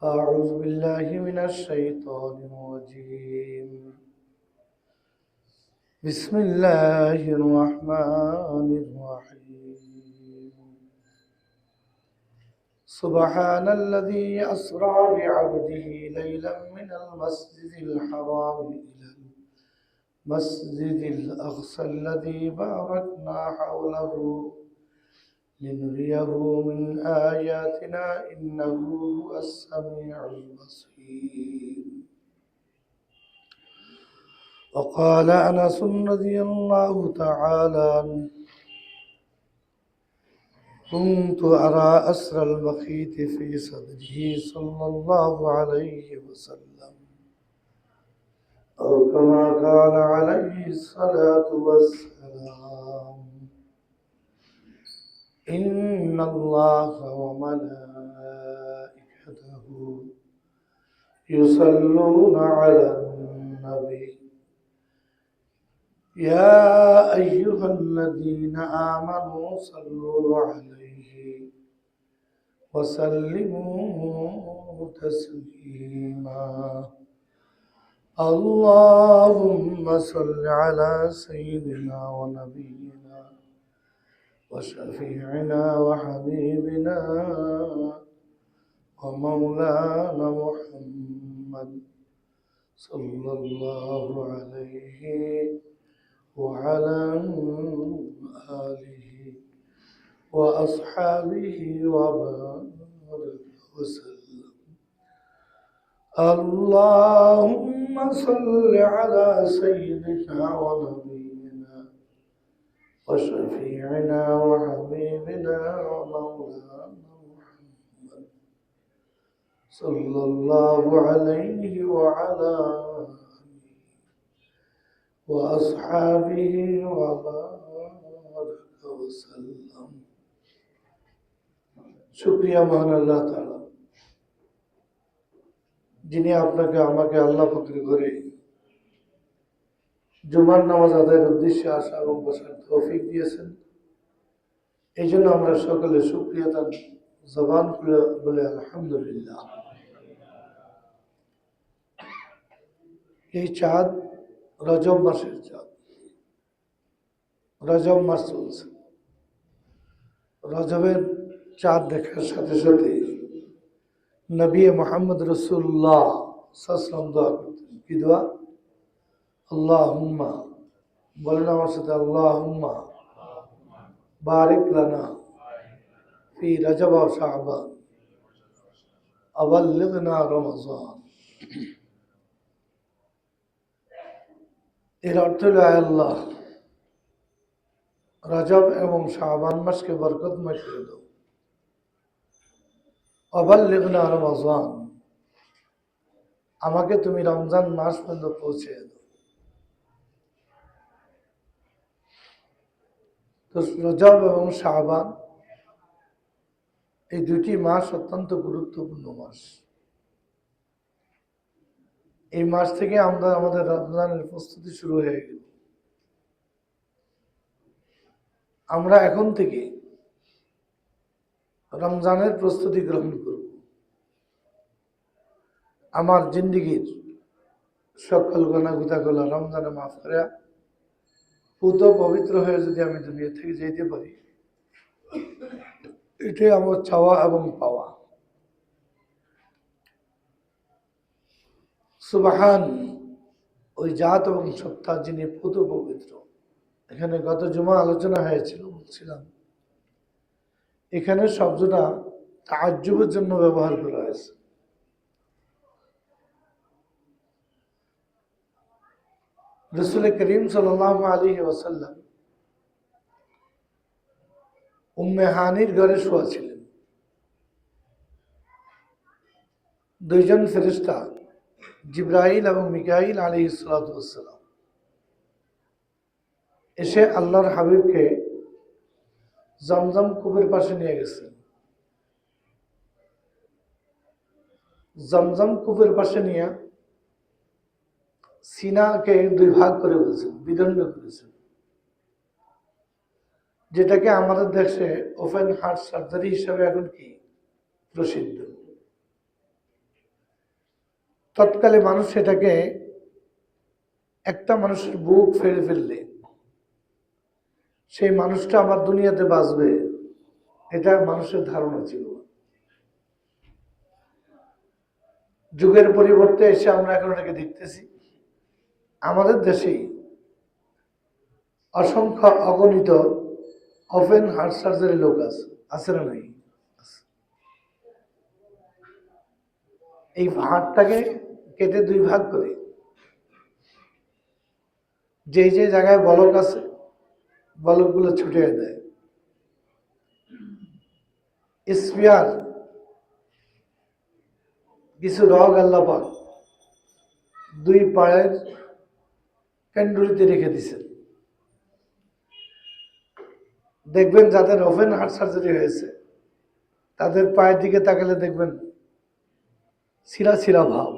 أعوذ بالله من الشيطان الرجيم. بسم الله الرحمن الرحيم. سبحان الذي أسرى بعبده ليلا من المسجد الحرام إلى المسجد الأقصى الذي باركنا حوله لنريه من آياتنا إنه هو السميع البصير. وقال أنس رضي الله تعالى عنه: كنت أرى أسر المخيط في صدره صلى الله عليه وسلم، أو كما قال عليه الصلاة والسلام: إن الله وملائكته يصلون على النبي يا أيها الذين آمنوا صلوا عليه وسلموا تسليما. اللهم صل على سيدنا ونبينا وشفيعنا وحبيبنا ومولانا محمد صلى الله عليه وعلى آله وأصحابه وبارك وسلم. اللهم صل على سيدنا ونبينا وشفيعنا وحبيبنا ومولانا محمد صلى الله عليه وعلى آله وأصحابه وبارك وسلم. শুকরিয়া মহান আল্লাহ তাআলা, যিনি আপনাকে আমাকে আল্লাহ পাকের ঘরে জুমার নামাজ আদায়ের উদ্দেশ্যে আসা এবং বসার তৌফিক দিয়েছেন। এই জন্য আমরা সকলে শুকরিয়া তার জবান খুলে বলে আলহামদুলিল্লাহ। এই চাঁদ রজব মাসের চাঁদ, রজব মাস চলছে। রজবের চাঁদ দেখার সাথে সাথে নবী মুহাম্মদ রাসূলুল্লাহ সাল্লাল্লাহু আলাইহি ওয়াসাল্লাম দোয়া করতেন। কি দোয়া? আল্লাহুম্মা, বলেন আমার সাথে, আল্লাহুম্মা বারিক লানা ফি রজব ওয়া শাবান আবাল্লিগনা রমাজান। এর অর্থ হলো, আয় আল্লাহ, রজব এবং শাবান মাসকে বরকতময় করে দাও। আবাল্লিগনা রমাজান, আমাকে তুমি রমজান মাস পর্যন্ত পৌঁছে দাও। তো রজব এবং শাবান এই দুটি মাস অত্যন্ত গুরুত্বপূর্ণ মাস। এই মাস থেকে আমাদের রমজানের প্রস্তুতি শুরু হয়ে গেল। আমরা এখন থেকে রমজানের প্রস্তুতি গ্রহণ করব। আমার জিন্দিগির সকল গুনাহগুলো রমজানে মাফ করে পুত পবিত্র হয়ে যদি আমি দুনিয়া থেকে যেতে পারি, এটাই আমার চাওয়া এবং পাওয়া। সুবহান ওই জাত এবং সত্তা যিনি পুত পবিত্র। এখানে গত জুমা আলোচনা হয়েছিল, বলছিলাম এখানে শব্দটা তাআজ্জুবের জন্য ব্যবহার করা হয়েছে। রাসূল করিম সাল্লাল্লাহু আলাইহি ওয়াসাল্লাম উম্মে হানির ঘরে শোয়া ছিলেন। দুইজন ফেরেশতা জিবরাইল এবং মিকাইল আলাইহিস সালাতু ওয়াস সালাম এসে আল্লাহর হাবিবকে জমজম কূপের পাশে নিয়ে গেছেন। জমজম কূপের পাশে নিয়ে সিনাকে দুই ভাগ করে বলছেন, বিদণ্ড করেছেন, যেটাকে আমাদের দেশে ওপেন হার্ট সার্জারি হিসাবে এখন কি প্রসিদ্ধ। তৎকালে মানুষ সেটাকে একটা মানুষের বুক ফেলে ফেললে সেই মানুষটা আমার দুনিয়াতে বাঁচবে, এটা মানুষের ধারণা ছিল। যুগের পরিবর্তে এসে আমরা এখন এটাকে দেখতেছি আমাদের দেশেই অসংখ্য অগণিত ওপেন হার্ট সার্জারি লোক আছে না নাই? এই হাড়টাকে কেটে দুই ভাগ করে যে যে জায়গায় বলক আছে বলকগুলো ছুটিয়ে দেয়। স্পিয়ার কিছু রগ আল্লাহ পাক দুই পায়ের পেন্ডুলিতে রেখে দিছেন। দেখবেন যাদের ওপেন হার্ট সার্জারি হয়েছে তাদের পায়ের দিকে তাকালে দেখবেন ছিঁড়া ছিঁড়া ভাব,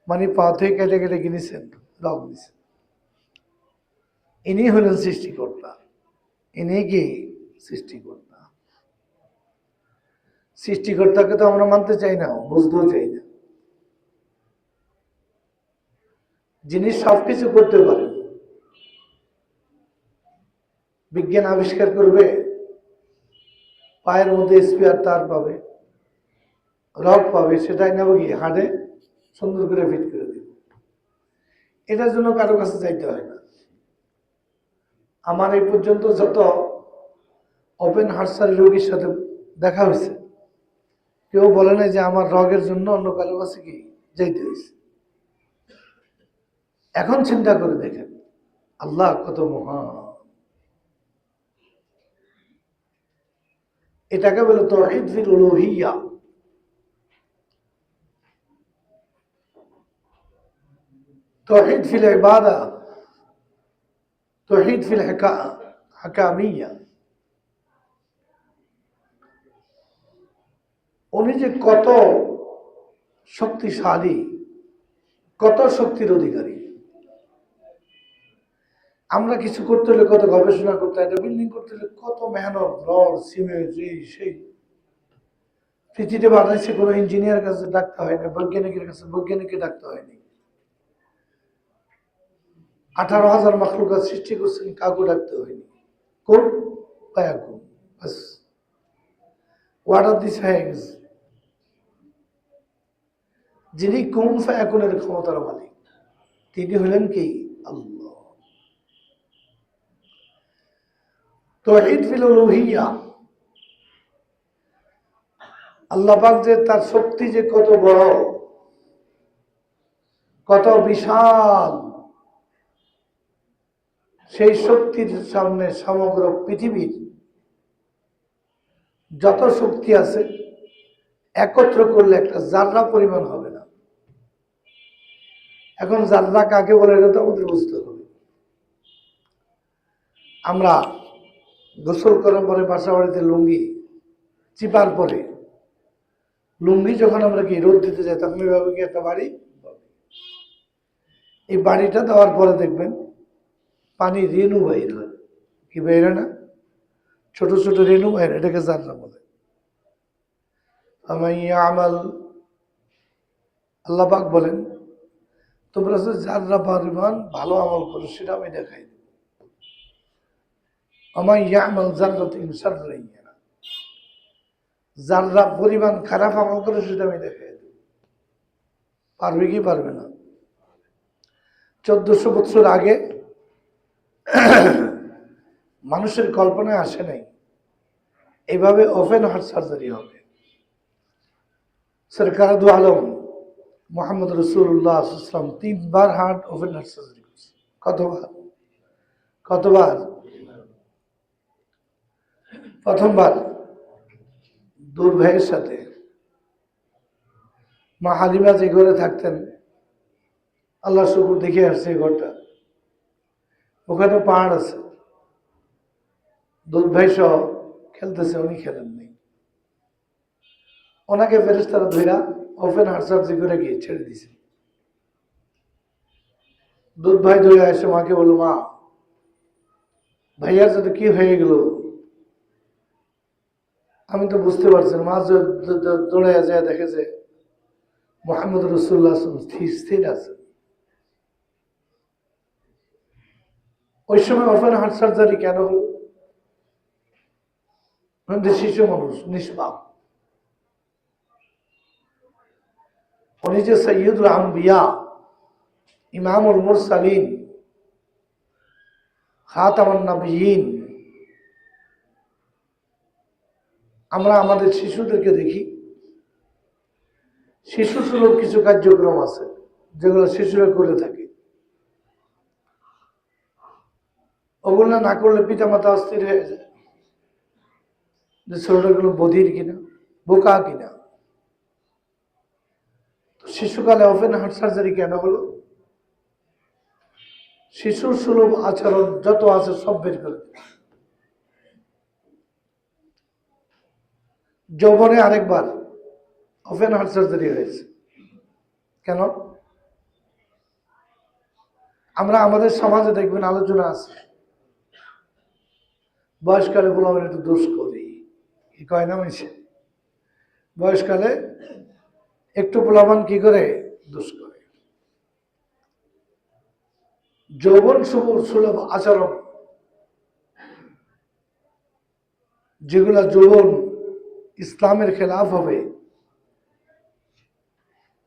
মানে পা থেকে কেটে কেটে কিনেছেন, রগ দিয়েছেন। ইনি হলেন সৃষ্টিকর্তা। ইনি কি সৃষ্টিকর্তা? সৃষ্টিকর্তাকে তো আমরা মানতে চাই না, বুঝতেও চাই না। যিনি সবকিছু করতে পারেন, বিজ্ঞান আবিষ্কার করবে পায়ের মধ্যে স্পিয়ার তার পাবে, রগ পাবে, সেটাই নেব কি হাড়ে সুন্দর করে ফিট করে দিবে। এটার জন্য কারো কাছে যাইতে হয় না। আমার এই পর্যন্ত যত ওপেন হার্ট সার্জারি রোগীর সাথে দেখা হয়েছে কেউ বলে না যে আমার রগের জন্য অন্য কারো কাছে কি যাইতে হয়েছে। এখন চিন্তা করে দেখেন আল্লাহ কত মহান। এটাকে বলে তাওহীদ ফিল উলুহিয়্যা। তাওহীদ ফিল ইবাদা, তাওহীদ ফিল হাকামিয়্যা। উনি যে কত শক্তিশালী, কত শক্তির অধিকারী। আমরা কিছু করতে হলে কত গবেষণা করতে হয়, একটা বিল্ডিং করতে হলে কত মেহনত, রড সিমেন্ট সেই। পৃথিবীতে বানাইছে কোনো ইঞ্জিনিয়ার কাছে ডাকতে হয় না, বৈজ্ঞানিকের কাছে বৈজ্ঞানিককে ডাকতে হয়নি। 18,000 মাখলুকাত সৃষ্টি করছেন, কাউকে ডাকতে হয়নি। কোন ফায়াকুন, বাস অর্ডার দিস হয়ে গেছে। যিনি কুন ফায়াকুনের ক্ষমতার মালিক তিনি হলেন কি আল্লাহ। তাওহীদ ফিল উলুহিয়্যা। আল্লাহ পাক যে তার শক্তি যে কত বড়, কত বিশাল, সেই শক্তির সামনে সমগ্র পৃথিবীর যত শক্তি আছে একত্র করলে একটা জাররা পরিমাণ হবে না। এখন জাররা কাকে বলে এটা তো আমাদের বুঝতে হবে। আমরা গোসল করার পরে বাসা বাড়িতে লুঙ্গি চিপার পরে লুঙ্গি যখন আমরা কি রোদ দিতে যাই তখন এভাবে কি একটা বাড়ি, এই বাড়িটা দেওয়ার পরে দেখবেন পানি রেণু বাইর হয়, কি বাইরে না, ছোট ছোট রেণু বাইর, এটাকে জাররা বলে। আমাল আল্লাহ পাক বলেন তোমরা যে জাররা পরিমাণ ভালো আমল করো সেটা আমি দেখাই দেব। আমার ইয়ামাল জাররাতিন শাররান ইয়ারা, জাররা পরিমাণ খারাপ আমল করে সেটা আমি দেখাই দেব। পারবে কি পারবে না? 1400 বছর আগে মানুষের কল্পনায় আসে নাই এইভাবে ওপেন হার্ট সার্জারি হবে। সরকার দু আলম মোহাম্মদ রসুল্লাহ 3বার হার্ট ওপেন হার্ট সার্জারি করছে। কতবার? প্রথমবার দুর্ভাইয়ের সাথে মা হালিমা যে ঘরে থাকতেন, আল্লাহ শুকুর দেখে আসছে এই ঘরটা, ওখানে পাহাড় আছে, দুর্ভাই সহ খেলতেছে, উনি খেলেন নাই। ওনাকে ফেরেশতারা ধইরা ওপেন হার্ট সার্জারি করে গিয়ে ছেড়ে দিছে। দুধ ভাই ধরে এসে মাকে বলল, মা ভাইয়ার সাথে কি হয়ে গেল, আমি তো বুঝতে পারছি না। মা দৌড়ে যায় দেখে যে মুহাম্মদ রাসূলুল্লাহ স্থির আছে। ওই সময় ওপেন হার্ট সার্জারি কেন হলো? শিশু মানুষ নিষ্পাপ, উনি যে সৈয়দুল আম্বিয়া, ইমামুল মুরসালিন, খাতামুন নবিয়্যিন, আমরা আমাদের শিশুদেরকে দেখি, শিশু সুলভ কিছু কার্যক্রম আছে যেগুলো শিশুরা করে থাকে। ওগুলো না করলে পিতামাতা অস্থির হয়ে যায় যে ছোটগুলো বধির কিনা, বোকা কিনা। শিশুকালে ওপেন হার্ট সার্জারি কেন হলো? শিশুর সুলভ আচরণ যত আছে সব বের করে দিল। যৌবনে আরেকবার ওপেন হার্ট সার্জারি হয়েছে কেন? আমরা আমাদের সমাজে দেখবেন আলোচনা আছে, বয়সকালে বলে আমরা একটু দোষ করি, কি কয় না মাইছে, বয়সকালে একটু প্রলাপন কি করে দোষ করে। যৌবন সুলভ আচরণ যেগুলা যৌবন ইসলামের খেলাফ হবে,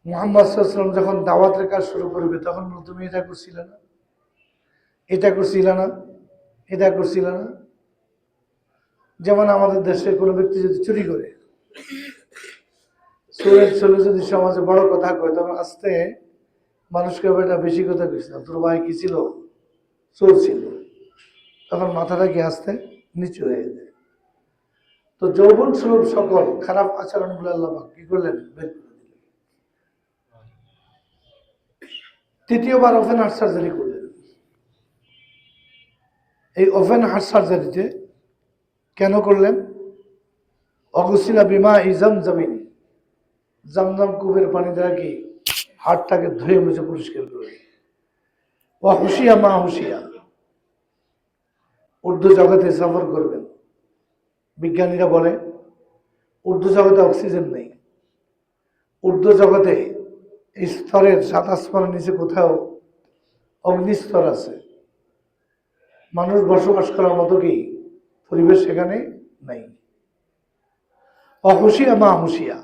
মুহাম্মদ সাল্লাল্লাহু আলাইহি ওয়াসাল্লাম যখন দাওয়াতের কাজ শুরু করবে তখন তুমি এটা করছিলে না, এটা করছিলে না, এটা করছিলে না। যেমন আমাদের দেশে কোনো ব্যক্তি যদি চুরি করে, চোরের ছেলে যদি সমাজে বড় কথা কয়, তখন আস্তে মানুষকে এটা বেশি কথা কইস না, তোর ভাই কি ছিল, চোর ছিল, তখন মাথাটা কি আস্তে নিচু হয়ে যায়। তো যৌবন সুলভ সকল খারাপ আচরণ বলে আল্লাহ কি করলেন, বের করে দিলেন। তৃতীয়বার ওপেন হার্ট সার্জারি করলেন। এই ওপেন হার্ট সার্জারিতে কেন করলেন? অগসিলা বিমা ইজাম জামিন, জামজাম কূপের পানি দ্বারা কি হাড়টাকে ধুয়ে মুছে পরিষ্কার করে। ও হুশিয়া মা হুশিয়া, উর্দু জগতে সফর করবেন। বিজ্ঞানীরা বলে উর্দু জগতে অক্সিজেন নেই, উর্দু জগতে এই স্তরের ৭ আসমানের নিচে কোথাও অগ্নিস্তর আছে, মানুষ বসবাস করার মতো কি পরিবেশ সেখানে নাই। অহুশিয়া মা হুশিয়া,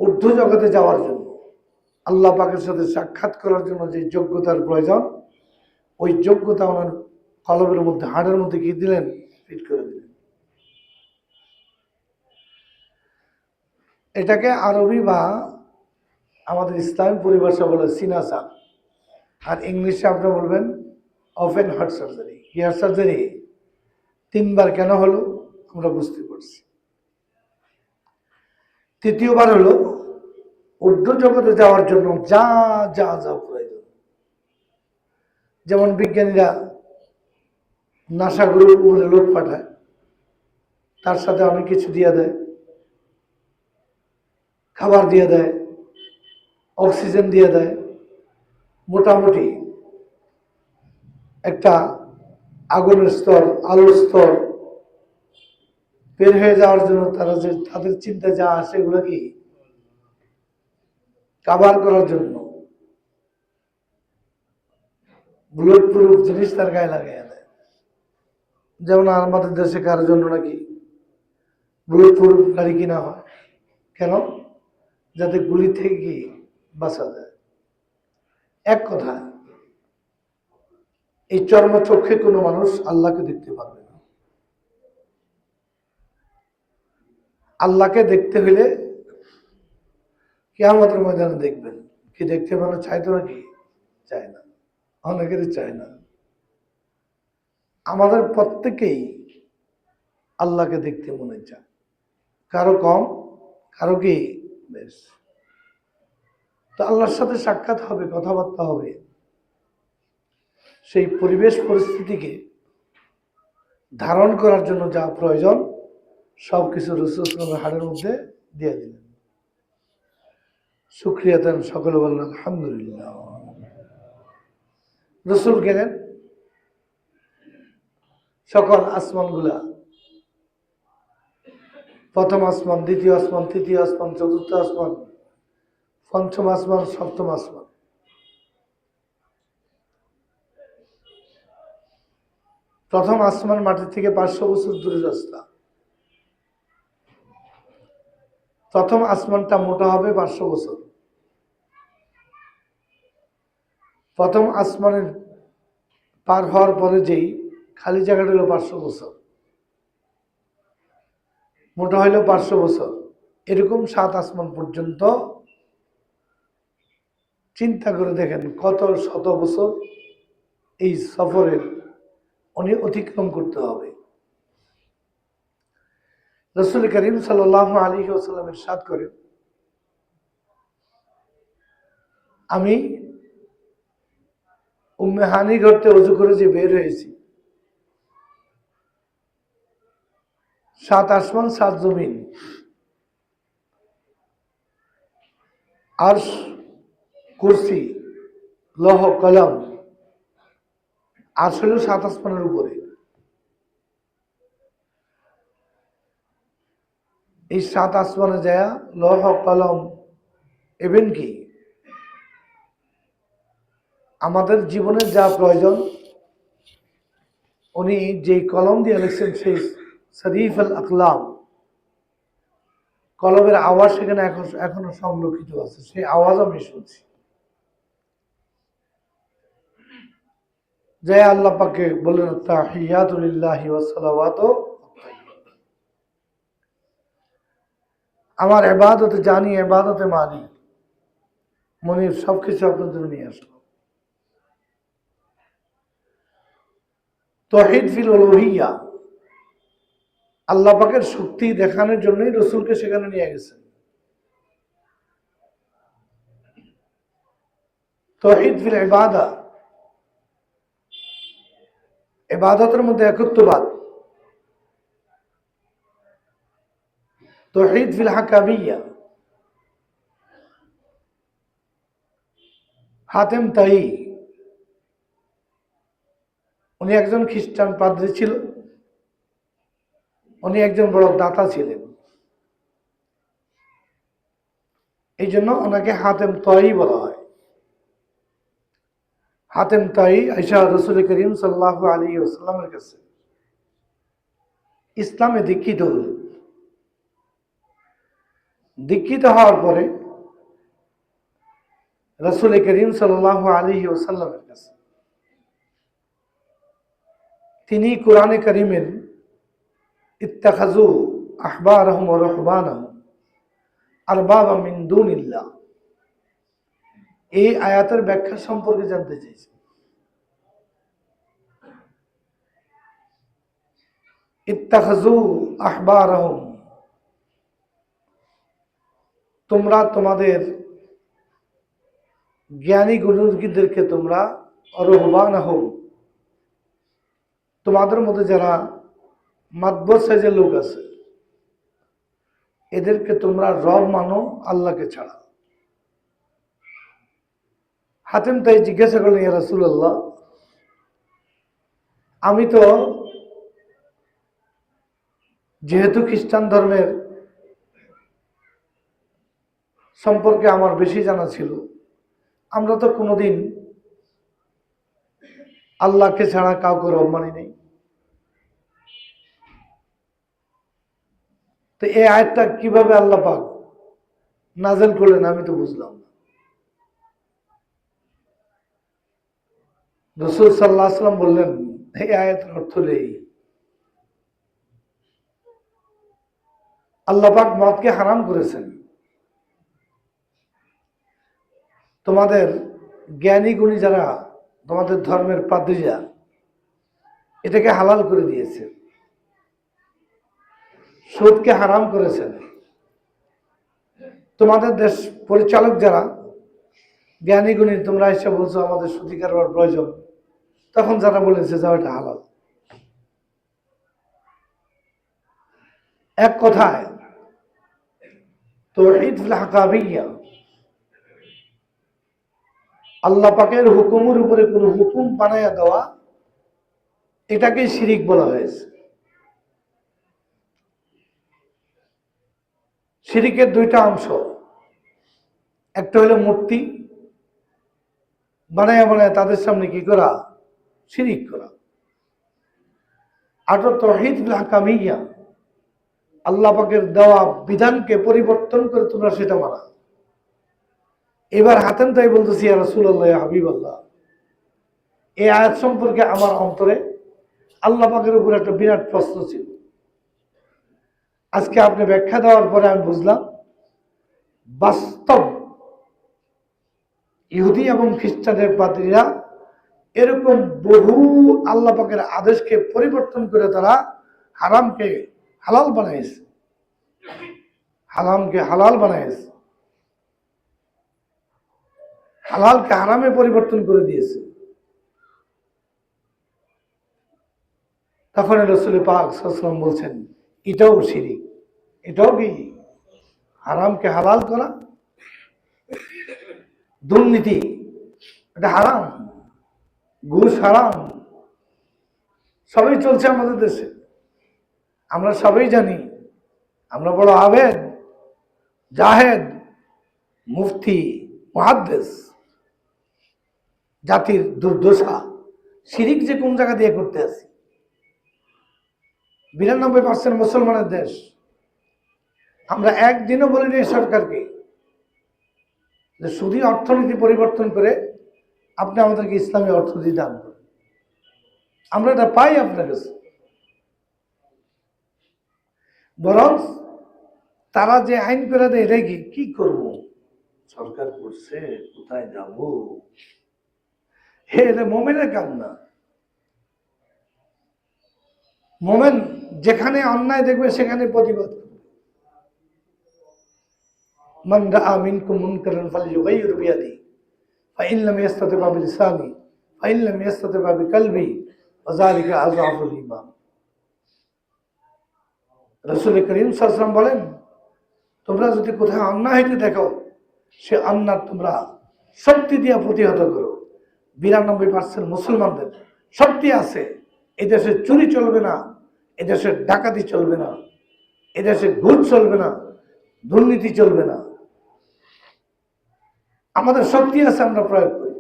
উর্দু জগতে যাওয়ার জন্য, আল্লাহ পাকের সাথে সাক্ষাৎ করার জন্য যে যোগ্যতার প্রয়োজন, ওই যোগ্যতা ওনার কলবের মধ্যে, হাড়ের মধ্যে কি দিলেন, ফিট করে দিলেন। এটাকে আরবি বা আমাদের ইসলামী পরিভাষা বলে সিনাসা, আর ইংলিশে আপনি বলবেন ওপেন হার্ট সার্জারি। কি হার্ট সার্জারি 3বার কেন হলো আমরা বুঝতে পারছি। তৃতীয়বার হলো উর্দু জগতে যাওয়ার জন্য যা যা যা প্রয়োজন, যেমন বিজ্ঞানীরা নাসা গ্রুপ বলে লোক পাঠায়, তার সাথে অনেক কিছু দিয়ে দেয়, খাবার দিয়ে দেয়, অক্সিজেন দিয়ে দেয়, মোটামুটি একটা আগুনের স্তর, আলোর স্তর বের হয়ে যাওয়ার জন্য তারা যে তাদের চিন্তা যা আসে এগুলো কি কাভার করার জন্য বুলেট প্রুফ জিনিস তার গায়ে লাগাই দেয়। যেমন আমাদের দেশে কারোর জন্য নাকি বুলেট প্রুফ গাড়ি কিনা হয়, কেন? যাতে গুলি থেকে কি বাঁচা যায়। এক কথা, এই চর্মচক্ষে কোনো মানুষ আল্লাহকে দেখতে পারবে না। আল্লাহকে দেখতে হইলে কিয়ামতের ময়দানে দেখবেন। কি দেখতে মানুষ চাইতো নাকি? চায় না, অনেকেরই চায় না। আমাদের প্রত্যেকেই আল্লাহকে দেখতে মনে চায়, কারো কম, কারো কি বেশ। তো আল্লাহর সাথে সাক্ষাৎ হবে, কথাবার্তা হবে, সেই পরিবেশ পরিস্থিতিকে ধারণ করার জন্য যা প্রয়োজন সবকিছু রাসূল হাড়ের মধ্যে দিয়ে দিলেন। শুকরিয়া দেন, সকলে বললেন আলহামদুলিল্লাহ। রাসূল গেলেন, সকল আসমানগুলা প্রথম আসমান, দ্বিতীয় আসমান, তৃতীয় আসমান, চতুর্থ আসমান, পঞ্চম আসমান, সপ্তম আসমান। প্রথম আসমান মাটির থেকে 500 বছর দূরে রাস্তা। প্রথম আসমানটা মোটা হবে 500 বছর। প্রথম আসমানের পার হওয়ার পরে যেই খালি জায়গাটা হলো 500 বছর, মোটা হইল 500 বছর। এরকম 7 আসমান পর্যন্ত চিন্তা করে দেখেন কত শত বছর এই সফরের উনি অতিক্রম করতে হবে। রাসূল করিম সাল্লাল্লাহু আলাইহি ওয়াসাল্লাম ইরশাদ করেন, আমি উম্মে হানি ঘরতে ওযু করে যে বের হয়েছি, 7 আসমান 7 জমিন, আরশ, কুরসি, লৌহ কলম, আরশ হলো 7 আসমানের উপরে। এই 7 আসমানে যায় লৌহ কলম, এভেন কি আমাদের জীবনে যা প্রয়োজন উনি যেই কলম দিয়ে লিখছেন সেই শরীফ আল আকলাম, কলমের আওয়াজ সেখানে এখনো সংরক্ষিত আছে, সেই আওয়াজ আমি শুনছি। যে আল্লাহ পাকে বললেন তাহিয়াতু লিল্লাহি ওয়াস সালাওয়াতু, আমার ইবাদতে জানি ইবাদতে মানি, মনির সবকিছু আপনার জন্য নিয়ে আসলো। তাওহীদ ফিল উলুহিয়্যা, আল্লাহ পাকের শক্তি দেখানোর জন্যই রাসূলকে সেখানে নিয়ে গেছেন। তাওহীদ ফিল ইবাদা, ইবাদতের মধ্যে একত্ববাদ। তাওহীদ ফিল হাকামিয়্যা, হাতেম তাই, উনি একজন খ্রিস্টান পাদ্রী ছিল, উনি একজন বড় দাতা ছিলেন, এই জন্য ওনাকে হাতেম তাই বলা হয়। হাতেম তাই আয়েশা রাসূল করিম সাল্লাল্লাহু আলাইহি ওয়াসাল্লামের কাছে ইসলামে দীক্ষিত হলেন। দীক্ষিত হওয়ার পরে রাসূল করিম সাল্লাল্লাহু আলাইহি ওয়াসাল্লামের কাছে তিনি কোরআনে কারীমের ইত্তাখাযু আহবারহুম ওয়া রুহবানাহুম আরবাবা মিন দুনিল্লাহ, এই আয়াতের ব্যাখ্যা সম্পর্কে জানতে চাইছেন। ইত্তাখাযু আহবারহুম, তোমরা তোমাদের জ্ঞানী গুণীদেরকে তোমরা, রুহবানাহুম, তোমাদের মধ্যে যারা মাতবর সাইজের লোক আছে এদেরকে তোমরা রব মানো আল্লাহকে ছাড়া। হাতেম তাই জিজ্ঞাসা করলেন, ইয়া রাসূলুল্লাহ, আমি তো যেহেতু খ্রিস্টান ধর্মের সম্পর্কে আমার বেশি জানা ছিল, আমরা তো কোনোদিন আল্লাহকে ছাড়া কাউকে রব মানি নেই, তো এই আয়াতটা কিভাবে আল্লাহ পাক নাযিল করলেন আমি তো বুঝলাম না। রাসূল সাল্লাল্লাহু আলাইহি ওয়াসাল্লাম বললেন, এই আয়াতের অর্থ হলো এই, আল্লাহ পাক মদকে হারাম করেছেন, তোমাদের জ্ঞানী গুণী যারা তোমাদের ধর্মের পাদ্রীরা এটাকে হালাল করে দিয়েছে। সুদকে হারাম করেছেন, তোমাদের দেশ পরিচালক যারা জ্ঞানী গুণী তোমরা এসে বলছো আমাদের সুদি কারবার প্রয়োজন, তখন যারা বলেছে যে এটা হালাল। এক কথায় তাওহীদ ফিল হাকামিয়্যা, আল্লাহ পাকের হুকুমের উপরে কোন হুকুম বানায়া দেওয়া, এটাকে শিরিক বলা হয়েছে। শিরিকের দুইটা অংশ, একটা হলো মূর্তি বানায় বানায় তাদের সামনে কি করা, শিরিক করা। আর তাওহীদ বিল হাকামিয়া, আল্লাহ পাকের দেওয়া বিধানকে পরিবর্তন করে তোমরা সেটা মানা। এবার হাতেম তাই বলতেছি, ইয়া রাসূলুল্লাহ, ইয়া হাবিবাল্লাহ, এই আয়াত সম্পর্কে আমার অন্তরে আল্লাহ পাকের উপর একটা বিরাট প্রশ্ন ছিল। আজকে আপনি ব্যাখ্যা দেওয়ার পরে আমি বুঝলাম, বাস্তব ইহুদি এবং খ্রিস্টানের পাদ্রীরা এরকম বহু আল্লাহ পাকের আদেশকে পরিবর্তন করে তারা হারামকে হালাল বানাইছে, হারামকে হালাল বানাইছে, হালালকে হারামে পরিবর্তন করে দিয়েছে। তখন রাসূল পাক সাল্লাল্লাহু আলাইহি ওয়াসাল্লাম বলছেন, এটাও শিরক। এটাও কি? হারামকে হালাল করা। দুর্নীতি এটা হারাম, ঘুষ হারাম, সবই চলছে আমাদের দেশে, আমরা সবাই জানি। আমরা বড় আবেদ, জাহেদ, মুফতি, মুহাদ্দিস, জাতির দুর্দশা শিরিক যে কোন জায়গা দিয়ে করতে আছি। 92% মুসলমানের দেশ, আমরা একদিনও বলিনি সরকারকে যে শুধু অর্থনীতি পরিবর্তন করে আপনি আমাদেরকে ইসলামী অর্থনীতি দান করেন। আমরা এটা পাই আপনার কাছে। বরং তারা যে আইন করে দেয়, এটাই কি করব, সরকার করছে, কোথায় যাব, হে এটা মোমেনের কাম না। মোমেন যেখানে অন্যায় দেখবে সেখানে প্রতিবাদ করবে। মান রাআ মিনকুম মুনকারান ফালইয়ুগাইয়িরহু বিয়াদিহি ফাইন লাম ইসতাতি' বিলিসানিহি ফাইন লাম ইসতাতি' বিকলবিহি ওয়া যালিকা আযআফুল ঈমান। রাসূল করিম সাল্লাল্লাহু আলাইহি ওয়াসাল্লাম বলেন, তোমরা যদি কোথাও অন্যায় হইতে দেখো, সে অন্যায় তোমরা শক্তি দিয়ে প্রতিহত করো। 92% মুসলমানদের শক্তি আছে, এদেশে চুরি চলবে না, এদেশে ডাকাতি চলবে না, এদেশে ঘুষ চলবে না, দুর্নীতি চলবে না। আমাদের শক্তি আছে, আমরা প্রয়োগ করি।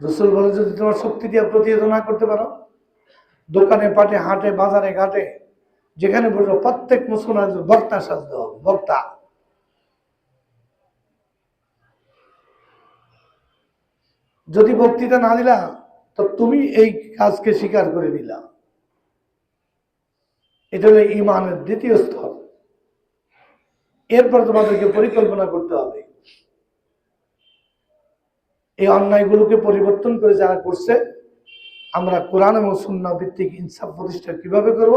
রাসূল বলে, যদি তোমার শক্তি দিয়ে প্রতিহত না করতে পারো, দোকানে পাটে হাটে বাজারে ঘাটে যেখানে বসো প্রত্যেক মুসলমান বক্তা সাজতে হবে, বক্তা। যদি বক্তৃতা না দিলা তো তুমি এই কাজকে স্বীকার করে নিলা। এটা হলো ঈমানের দ্বিতীয় স্তর। এরপর তোমাদেরকে পরিকল্পনা করতে হবে এই অন্যায়গুলোকে পরিবর্তন করে যারা করছে, আমরা কোরআন এবং সুন্নাহ ভিত্তিক ইনসাফ প্রতিষ্ঠা কিভাবে করব,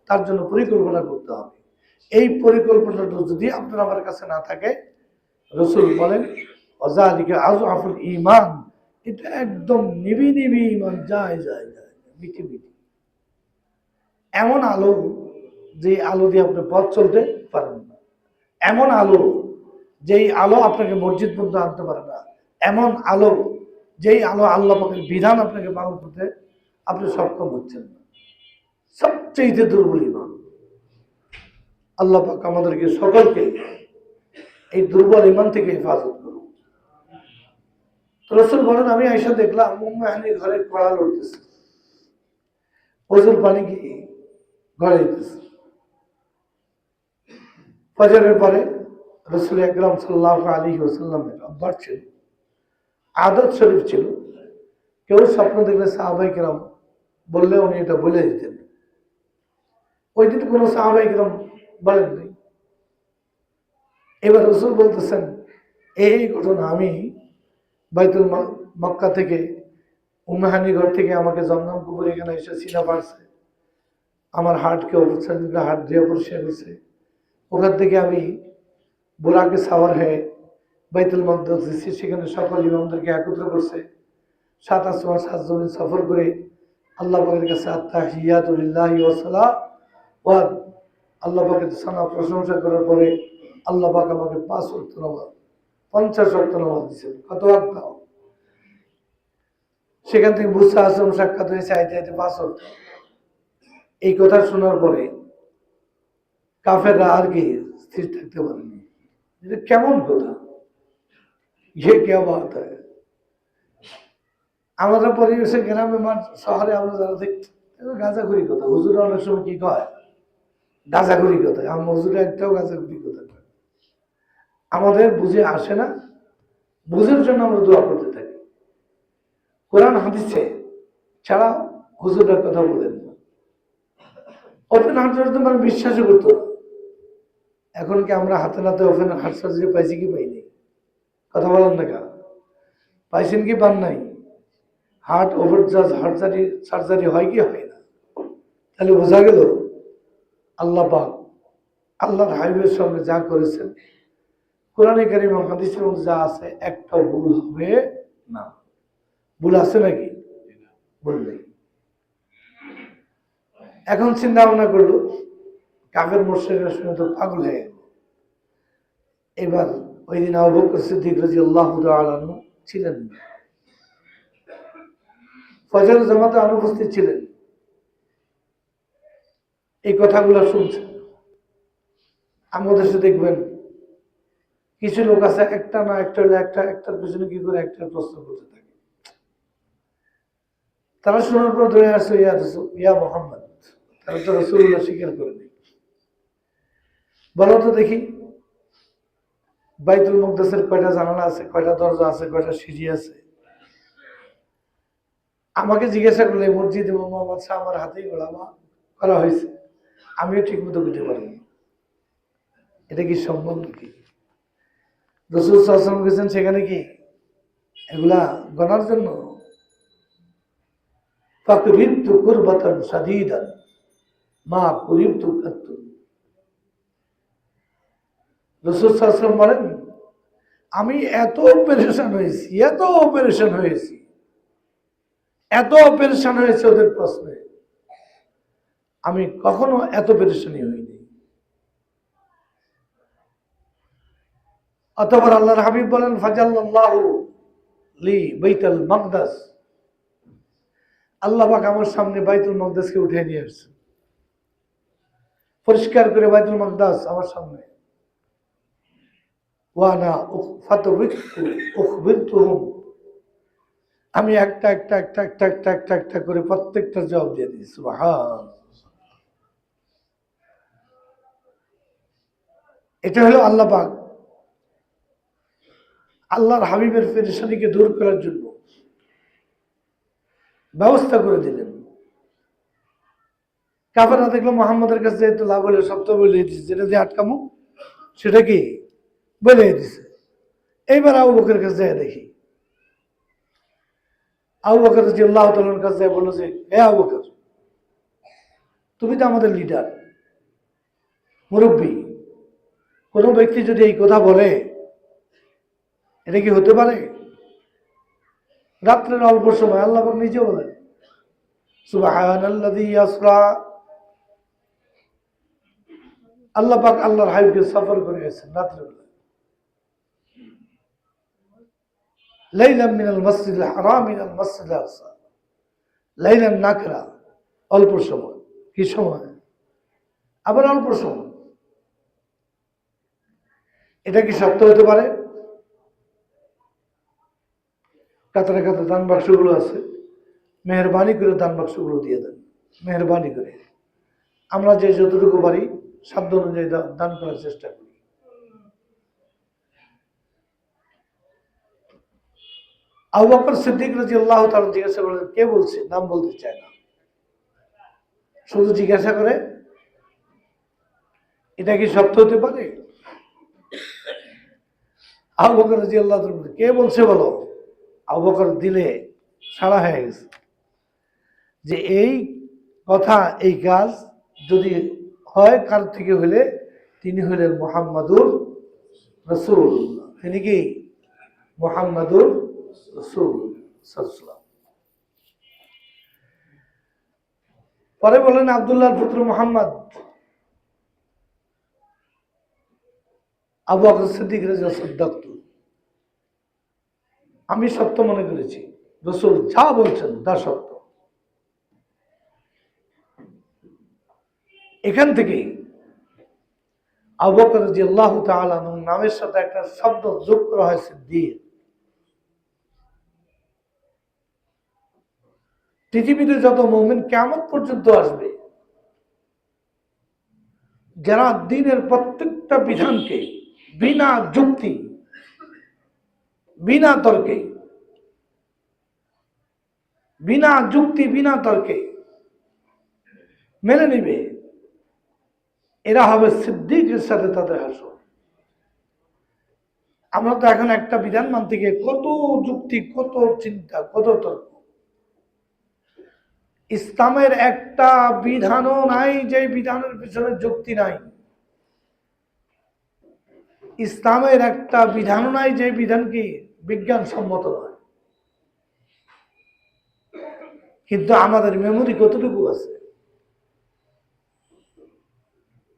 তার জন্য পরিকল্পনা করতে হবে। এই পরিকল্পনাটা যদি আপনার আমার কাছে না থাকে, রাসূল বলেন ওয়াযালিকা আযআফুল ঈমান, এটা একদম নিবি নিবি ঈমান, যায় যায় যায়, মিটি মিটি এমন আলো, যে আলো দিয়ে আপনি পথ চলতে পারেন না, এমন আলো যেই আলো আপনাকে মসজিদ পর্যন্ত আনতে পারে না, এমন আলো যেই আলো আল্লাহ পাকের বিধান আপনাকে পালন করতে আপনি সক্ষম হচ্ছেন না। সবচেয়ে দুর্বল ঈমান। আল্লাহ পাক আমাদেরকে সকলকে এই দুর্বল ঈমান থেকে হেফাজত করুন। রাসূল বলেন, আমি আয়েশা দেখলাম উম্মে হানির ঘরে কড়া লড়তেছে, ওযুর পানি কি গড়াইতেছে। ফজরের পরে রাসূল আকরাম সাল্লাল্লাহু আলাইহি ওয়াসাল্লামের অভ্যাস ছিল, আদত শরীফ ছিল, কেউ স্বপ্ন দেখলে সাহাবায়ে কেরাম বললে উনি এটা বলে দিতেন। ওই দিন কোনো সাহাবায়ে কেরাম বলেননি। এবার রাসূল বলতেছেন, এই ঘটনা, আমি বাইতুল মক্কা থেকে উম্মে হানির ঘর থেকে আমাকে জমজম পুকুর এখানে এসে সিনা পারছে, আমার হাটকে অবস্থান হাট দিয়ে পরিষ্কার করছে। ওখান থেকে আমি বুরাকে সাওয়ার হয়ে বাইতুল মাকদাস দিচ্ছি, সেখানে সকল ইমামদেরকে একত্র করছে। 7 আসমান 7 জমিন সফর করে আল্লাহ পাকের কাছে আত্তাহিয়াতু লিল্লাহি ওয়া সালাওয়াত, আল্লাহ পাকের সানা প্রশংসা করার পরে আল্লাহ পাক আমাকে 5 ওয়াক্ত নামাজ, 50 ওয়াক্ত নামাজ দিয়েছেন। কত ওয়াক্ত? সেখান থেকে মুসা আসলাম সাক্ষাৎ হয়েছে, আইতে আইতে 5 ওয়াক্ত। এই কথা শোনার পরে কাফেররা আর কি স্থির থাকতে পারেনি। এটা কেমন কথা, ইয়ে কে বাত হয়। আমরা পরিবেশে গ্রামে শহরে আমরা যারা দেখছি গাঁজাখুরি কথা, হুজুরা অনেক সময় কি কয় গাঁজাখুরি কথা, আমার হুজুরা একটাও গাঁজাখুরি কথা কয়। আমাদের বুঝে আসে না, বুঝের জন্য আমরা দোয়া করতে থাকি। কোরআন হাদিসে ছাড়া হুজুরের কথা বলেন না, ওপেন হার্ট সার্জারি মানে বিশ্বাসই করতো না। এখন কি আমরা হাতে নাতে ওপেন হার্ট সার্জারি পাইছি কি পাইনি? কথা বলেন না কেন? পাইছেন কি পান নাই? হার্ট ওভার হার্ট সার্জারি হয় কি হয় না? তাহলে বোঝা গেল আল্লাহ পাক আল্লাহর হাবিবের সঙ্গে যা করেছেন, কোরআনে কারিম হাদিসের মধ্যে যা আছে একটাও ভুল হবে না। ভুল আছে নাকি? ভুল নেই। এখন চিন্তা ভাবনা করলো কাফের মুশরিকরা শুনে তো পাগল হয়ে গেল। এবার ওই দিন আবু বকর সিদ্দিক রাদিয়াল্লাহু তাআলা আনহু ছিলেন না, ফজর জামাতে অনুপস্থিত ছিলেন, এই কথাগুলো শুনছেন। আমাদের দেশে দেখবেন কিছু লোক আছে একটা না একটা হলে একটার পিছনে কি করে একটা প্রশ্ন করতে থাকে। তারা শোনার পর ধরে আসছে ইয়া মোহাম্মদ, তারা তো রাসূলুল্লাহ স্বীকার করেনি। বলো তো দেখি বাইতুল মুকদ্দাসের কয়টা জানালা আছে, কয়টা দরজা আছে, কয়টা সিঁড়ি আছে? আমাকে জিজ্ঞাসা করলে মসজিদ এবং মাদ্রাসা আমার হাতেই গোলামা করা হয়েছে, আমিও ঠিক মতো বুঝতে পারি না। এটা কি সম্ভব নাকি? রাসূল সাল্লাল্লাহু আলাইহি ওয়াসাল্লাম গেছেন সেখানে কি এগুলা গণার জন্য? ফাকরিতু কুরবাতান শাদীদান মা কুরিতু কাত্তু। রাসূল সাল্লাল্লাহু আলাইহি ওয়াসাল্লাম বলেন, আমি এত পেরেশান হয়েছি, এত অপারেশন হয়েছি, এত পেরেশান হয়েছে ওদের প্রশ্নে, আমি কখনো এত পেরেশানি হইনি। অতঃপর আল্লাহর হাবিব বলেন, ফাজাল্লাহু লি বাইতুল মাকদাস, আল্লাহ পাক আমার সামনে বাইতুল মাকদাসকে উঠিয়ে নিয়ে আসছে, পরিষ্কার করে বাইতুল মাকদাস আমার সামনে। ওয়ানা ফাতাবিতু উখবিরতুহুম, আমি একটা একটা একটা একটা একটা একটা একটা করে প্রত্যেকটা জবাব দিয়ে দিই। সুবহান। এটা হলো আল্লাহ পাক আল্লাহর হাবিবের পেরেশানিকে দূর করার জন্য ব্যবস্থা করে দিলেন। কাফেররা দেখলো মোহাম্মদের কাছে যেহেতু লাভ হলে সব তো বলে দিচ্ছে, যেটা দিয়ে আটকামো সেটা কি বলে দিছে। এইবার আবু বকরের কাছে যায় দেখি, আবু বকর রাদিয়াল্লাহু তাআলার কাছে যায় বলল যে, হে আবু বকর, তুমি তো আমাদের লিডার, মুরব্বী, কোনো ব্যক্তি যদি এই কথা বলে এটা কি হতে পারে? রাত্রের অল্প সময় আল্লাহ পাক নিজে বলেন, সুবহানাল্লাযী ইয়াসরা, আল্লাহ পাক আল্লাহর হাবিবকে সফর করে গেছেন রাত্রেবেলা, লাইলাম মিনাল মসজিদিল হারাম ইলাল মসজিদিল আকসা, লাইলান নাকরা, অল্প সময়। কি সময়? আবার অল্প সময়। এটা কি সত্য হতে পারে? কাতারে কাতারে দান বাক্সগুলো আছে, মেহরবানি করে দান বাক্সগুলো দিয়ে দেন, মেহরবানি করে। আমরা যে যতটুকু পারি সাধ্য অনুযায়ী দান করার চেষ্টা করি। আবু বকর সিদ্দিক রাদিয়াল্লাহু তাআলা জিজ্ঞাসা করলেন, কে বলছে? নাম বলতে চায় না, শুধু জিজ্ঞাসা করে এটা কি সত্য হতে পারে? আবু বকর রাদিয়াল্লাহু তাআলা, কে বলছে বলো। আবু বকর দিলে সাড়া হয়ে গেছে যে এই কথা, এই কাজ যদি হয় কার থেকে হলে তিনি হলেন মুহাম্মাদুর রাসূলুল্লাহ। তিনি কি মুহাম্মাদুর রাসূলুল্লাহ। পরে বলেন, আব্দুল্লাহর পুত্র মুহাম্মদ। আবু বকর সিদ্দিক রাদিয়াল্লাহু, আমি সত্য মনে করেছি, রাসূল যা বলছেন তা সত্য। এখান থেকেই আবু বকর রাদিয়াল্লাহু তাআলা আনহু নামের সাথে একটা শব্দ যোগ করা হয় সিদ্দিক। পৃথিবীতে যত মুমিন কিয়ামত পর্যন্ত আসবে, যারা দ্বীনের প্রত্যেকটা বিধানকে বিনা যুক্তি, বিনা তর্কে, বিনা তর্কে মেনে নিবে, এরা হবে সিদ্দিকের সাথে তাদের হাসর। আমরা তো এখন একটা বিধান মানতে গিয়ে কত যুক্তি, কত চিন্তা, কত তর্ক। ইসলামের একটা বিধানও নাই যে বিধানের পিছনে যুক্তি নাই। ইসলামের একটা বিধানও নাই যে বিধান কি বিজ্ঞানসম্মত নয়। কিন্তু আমাদের মেমোরি কতটুকু আছে?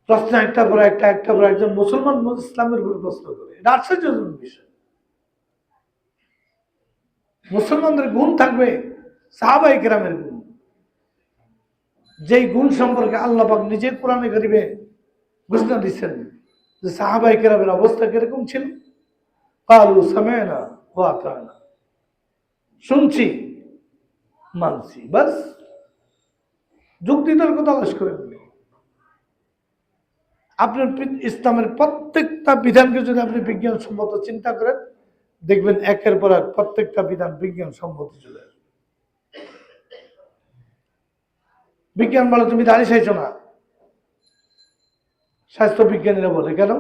প্রশ্ন একটা পর একটা, একটা পর একজন মুসলমান ইসলামের উপর প্রশ্ন করে, এটা আশ্চর্যজনক বিষয়। মুসলমানদের গুণ থাকবে সাহাবায়ে কেরামের গুণ, যেই গুণ সম্পর্কে আল্লাহ পাক নিজে কোরআনে কারিমে ঘোষণা দিচ্ছেন যে সাহাবায়ে কেরামের অবস্থা কিরকম ছিল। ক্বালু সামি'না ওয়া আতা'না, শুনছি মানছি, বাস। যুক্তি তর্ক তালাশ করে নেবে। আপনার ইসলামের প্রত্যেকটা বিধানকে যদি আপনি বিজ্ঞানসম্মত চিন্তা করেন, দেখবেন একের পর এক প্রত্যেকটা বিধান বিজ্ঞানসম্মত চলে আসবে। বিজ্ঞান বলে তুমি দাড়ি চাইছো না, স্বাস্থ্য বিজ্ঞানীরা বলে কেন?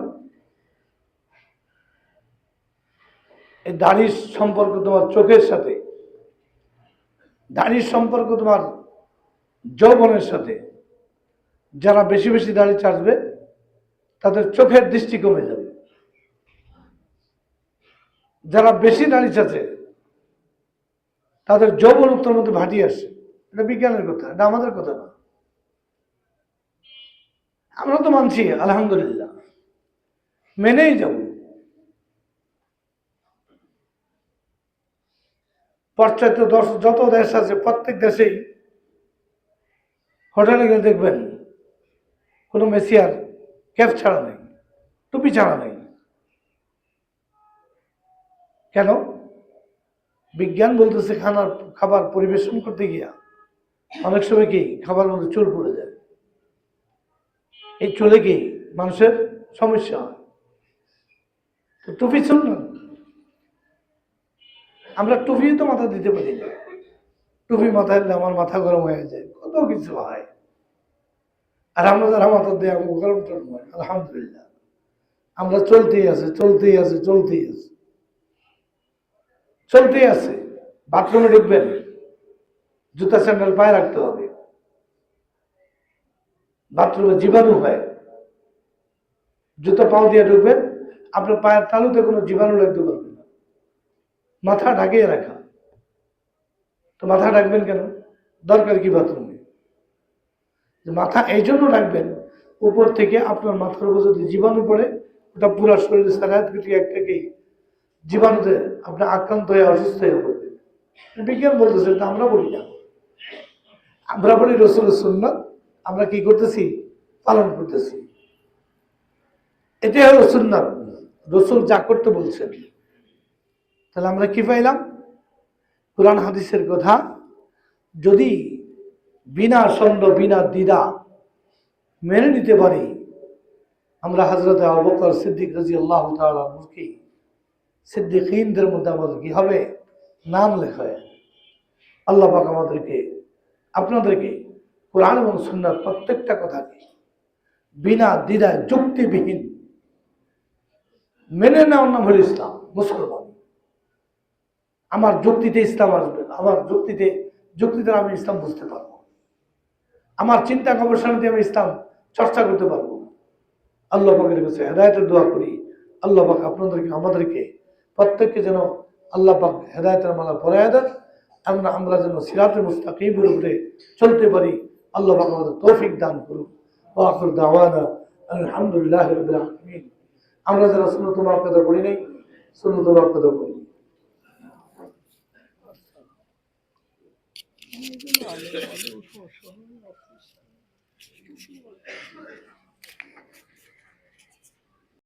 এই দাড়ির সম্পর্ক তোমার চোখের সাথে, দাড়ির সম্পর্ক তোমার যৌবনের সাথে। যারা বেশি বেশি দাড়ি চাষবে তাদের চোখের দৃষ্টি কমে যাবে। যারা বেশি দাড়ি চাচে তাদের যৌবন উত্তর মধ্যে ভাটি আসে। এটা বিজ্ঞানের কথা, এটা আমাদের কথা না। আমরা তো মানছি আলহামদুলিল্লাহ, মেনেই যাব। পাশ্চাত্য যত দেশ আছে প্রত্যেক দেশেই হোটেলে গেলে দেখবেন কোনো মেসিয়ার ক্যাপ ছাড়া নেই, টুপি ছাড়া নেই। কেন? বিজ্ঞান বলতেছে খাবার পরিবেশন করতে গিয়া অনেক সময় কি খাবার মধ্যে চুল পড়ে যায়। এই চুলে কি মানুষের সমস্যা হয়, তো টুপি চুল না। আমরা টুপি তো মাথা দিতে পারি না। টুপি মাথায় দিলে আমার মাথা গরম হয়ে যায়, কত কিছু হয়। আর আমরা যারা মাথা দিয়ে আমাকে গরম টরম হয়, আলহামদুলিল্লাহ আমরা চলতেই আছে, চলতেই আছে, চলতেই আছে, চলতেই আছে। বাথরুমে ঢুকবেন, জুতা স্যান্ডেল পায়ে রাখতে হবে। বাথরুমে জীবাণু হয়, জুতা পাও দিয়ে ঢুকবেন, আপনার পায়ের তালুতে কোনো জীবাণু লাগতে পারবে না। মাথা ঢাকিয়ে রাখা, তো মাথা ঢাকবেন কেন? দরকার কি বাথরুমে? মাথা এই জন্য রাখবেন, উপর থেকে আপনার মাথার উপর যদি জীবাণু পড়ে, ওটা পুরো শরীরে সারাত থেকে একটাকেই জীবাণুতে আপনার আক্রান্ত হয়ে অসুস্থ হয়ে পড়বে। বিজ্ঞান বলতেছে, এটা আমরা বলি না। আমরা বলি রসুলের সুন্নাত, আমরা কি করতেছি? পালন করতেছি। এটাই হলো সুন্নাত, রসুল যা করতে বলছেন। তাহলে আমরা কি পাইলাম? কোরআন হাদিসের কথা যদি বিনা সন্দেহ, বিনা দ্বিধা মেনে নিতে পারি, আমরা হযরত আবু বকর সিদ্দিক রাদিয়াল্লাহু তাআলা আনহুকে সিদ্দিকীনদের মধ্যে আমাদের কি হবে? নাম লেখা হয়। আল্লাহ পাক আমাদেরকে, আপনাদেরকে কোরআন এবং সুন্নাহর প্রত্যেকটা কথাকে বিনা দ্বিধায় যুক্তিবিহীন মেনে নেওয়ার নাম হল ইসলাম। মুসলমান আমার যুক্তিতে ইসলাম আসবে, আমার যুক্তিতে আমি ইসলাম বুঝতে পারবো, আমার চিন্তা গবেষণা দিয়ে আমি ইসলাম চর্চা করতে পারবো। আল্লাহ পাকের কাছে হেদায়েতের দোয়া করি, আল্লাহ পাক আপনাদেরকে, আমাদেরকে প্রত্যেককে যেন আল্লাহ পাক হেদায়েতের মালা পরায়া দেন, আমরা যেন সিরাতে মুস্তাকিমের উপরে চলতে পারি। আল্লাহ পাক আমাদের তৌফিক দান করুন। ওয়া আখির দাওয়ানা আলহামদুলিল্লাহি রাব্বিল আলামিন। আমরা যারা সুন্নাত মুআক্কাদা পড়ি নাই, সুন্নাত মুআক্কাদা পড়ি।